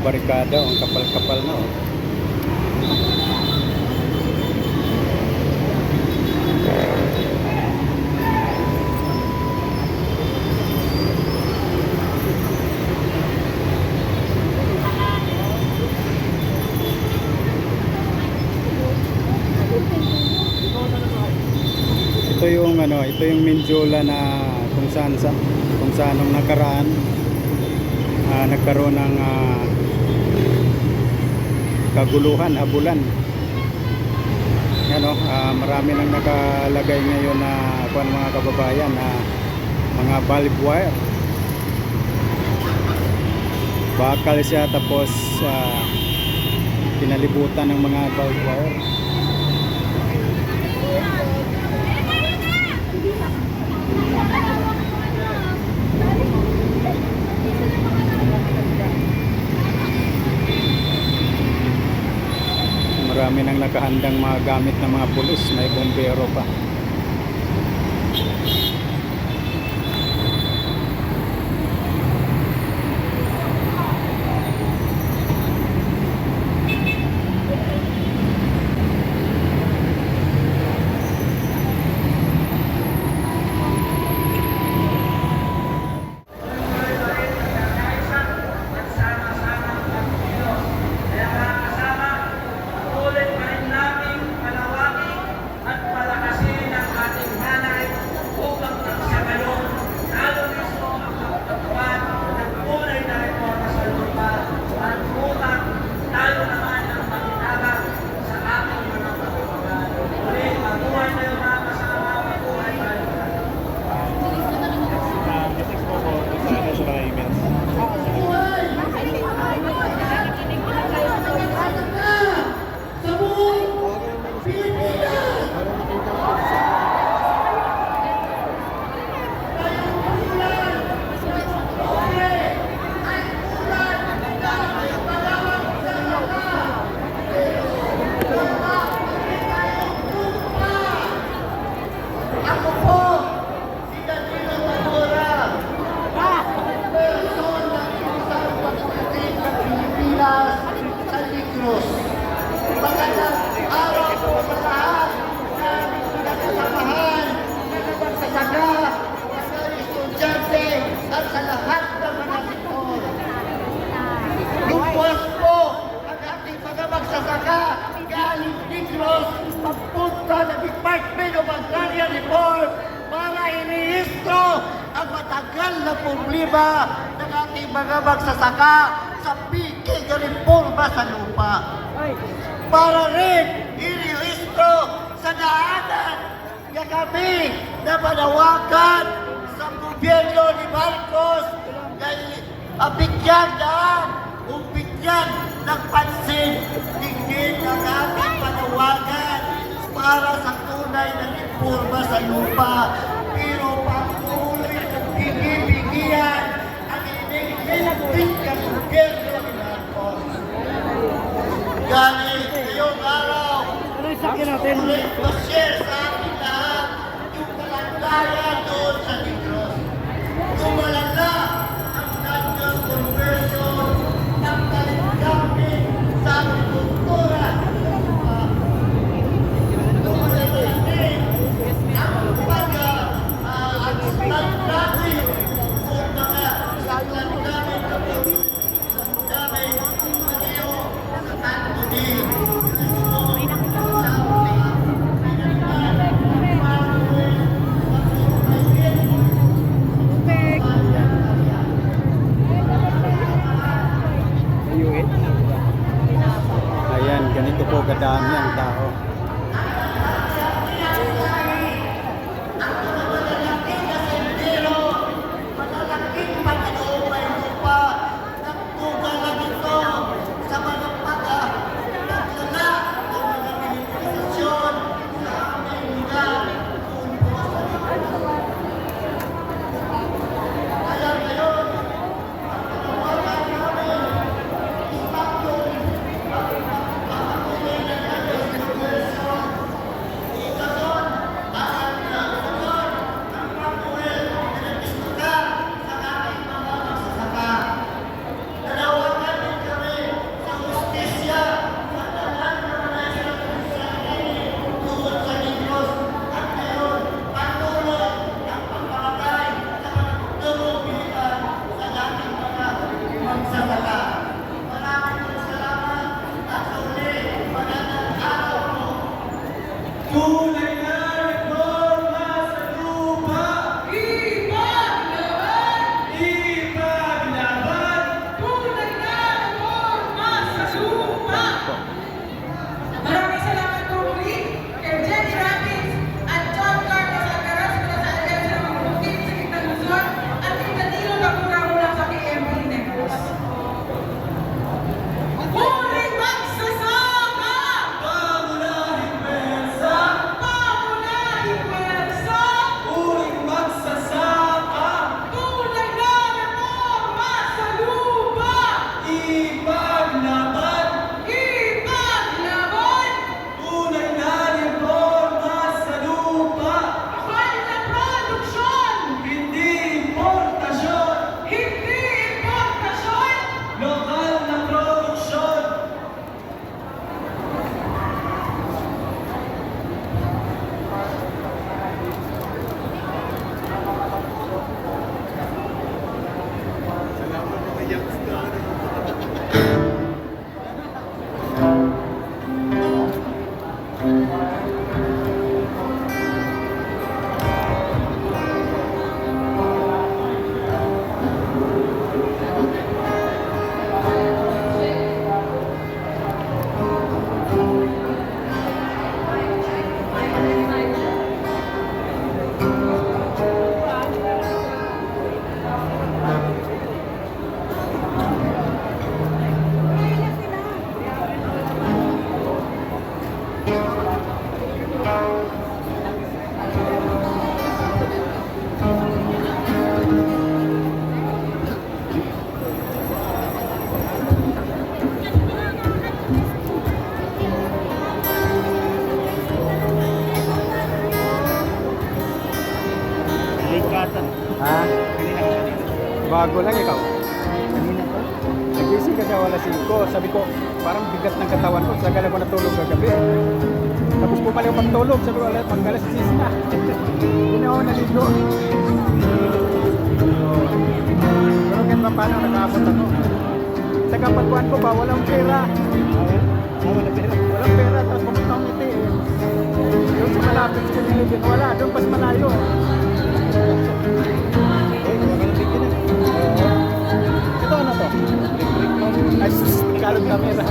barikada, ang kapal-kapal na oh. Ito yung Mindiola na kung saan nung nakaraan nagkaroon ng kaguluhan, habulan. Yan marami nang nakalagay ngayon na mga kababayan na mga bulb wire. Bakal siya tapos pinalibutan ng mga bulb wire. Marami nang nakahandang mga gamit ng mga pulis, may bombero pa. Papunta sa Department of Agrarian Reform para inihistro ang matagal na problema ng ating mga magsasaka sa piking reforma sa lupa. Para rin inihistro sa daanan na kami na panawagan sa gobyerno ni Marcos na bigyan daan o bigyan ng pansin tingin ang ating panawagan para sa tunay na reforma sa lupa. Pero patuloy ng bigyan ang iniligpit ng gobyerno ni Marcos. Galing ngayong araw, ulit ma-share sa ating lahat yung kalagayan doon sa Negros. Tumalala ang non-news conversion ng talikdamit sa agrikultura. Ayan, ganito po kadami ang tao. Ha? Bago lang ikaw. Nagising kasi wala 5. Sabi ko, parang bigat ng katawan ko. Sagal ako natulog kagabi. Tapos pumali ako pagtulog. Sabi ko, alas, mag-alas 6 na. Hindi ako naligo. Pero kahit pa paano, nakaabot ako. Sa kapatuan ko ba, walang pera. Walang pera. Tapos pumunta akong ngiti. Doon sa malapit sa Pilipin, wala. Doon pas malayo. Ito ano to? Ay, sus, kalog camera.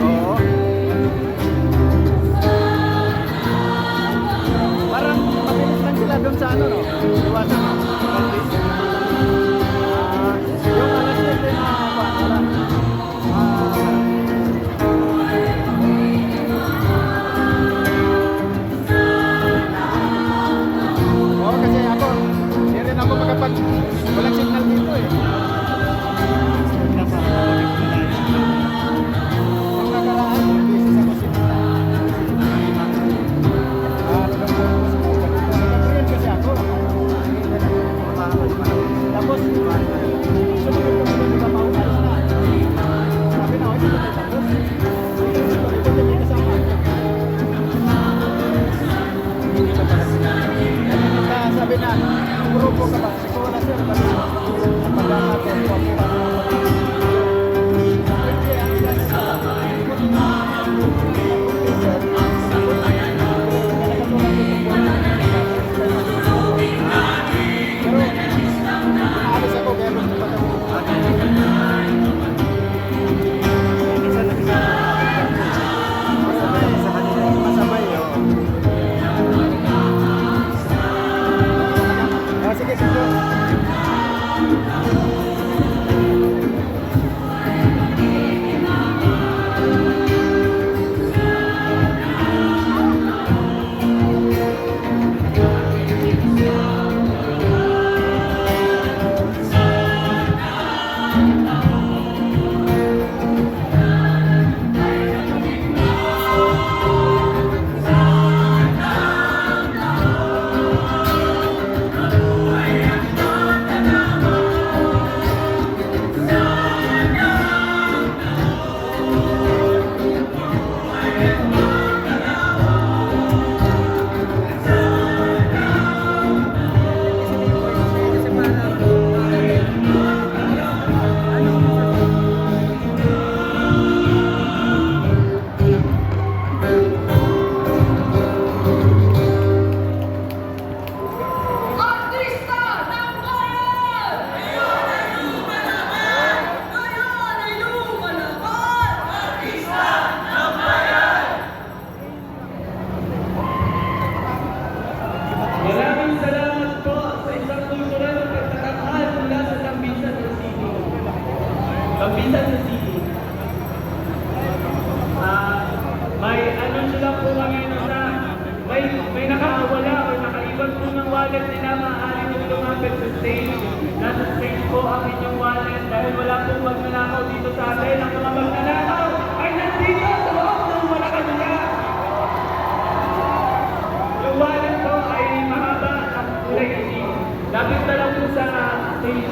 Oo. Parang mabilis lang sila doon sa ano, no? Iwasan, no? Yung alas 7 na pa, wala. Oo, kasi ako, hindi rin ako makapag, walang signal dito eh. Ang nakaraan, business ako siya. Nag-green kasi ako. Tapos, sumunod ko dito sa paunalis na. Sabi na, hindi ko na tapos. Ito din may kasama. Hindi ka pala sinabi. Sabi na, grupo ka ba? Ikaw wala sir. Pagkakaroon ko po. Aalis ako kaya gusto pa kami. Masabay, oh. Sige, sige. Maraming salamat po sa isang kultural na pagtatanghal mula sa Sambisan ng City. Sambisan ng City. May ano sila po ngayon na may nakakawala o nakaiwan po ng wallet nila, maaari nyo lumapit sa stage. Nasa stage po ang inyong wallet dahil wala pong magnanakaw dito sa atin. Ang mga magnanakaw ay nandito sa loob ng Malacanang. Yung wallet po ay mahaba ang kulay itim. Lapit na lang po sa stage.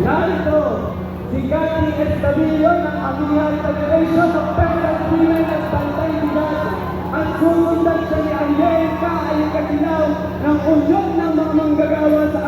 Narito, si Gani Estabillo ng Amihan Federation of Peasant Women at Bantay Bigas. Ang sumundan siya ni Ariel K. ay katilaw ng Union ng mga manggagawa sa